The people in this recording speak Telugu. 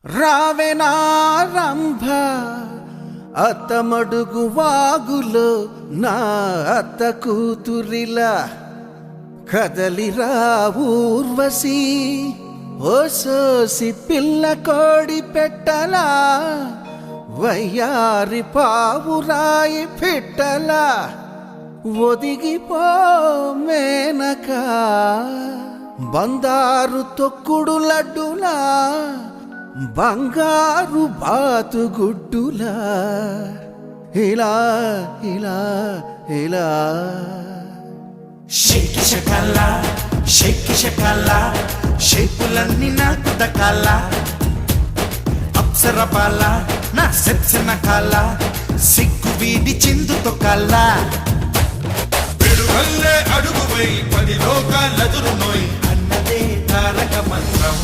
రావెనారంభ అత్తమడుగు వాగులో నా అత్త కూతురిలా కదలిరా ఊర్వశి ఓ సోసి పిల్ల కోడి పెట్టలా వయ్యారి పావురాయి పిట్టలా ఒదిగిపో మేనక బందారు తొక్కుడు లడ్డులా బంగారు బాతుగుడ్డులా ఇలా ఇలా ఇలా షేకి షకాల షేకి షకాల షేపులన్నీ నాకు దకాల అప్సర బాల నా సెప్సిన కాల సిగ్గు వీడి చిందుతో కాల పిడుగల్లే అడుగువై 10 లోకాలెదురు నోయ్ అన్నదే తారక మంత్రం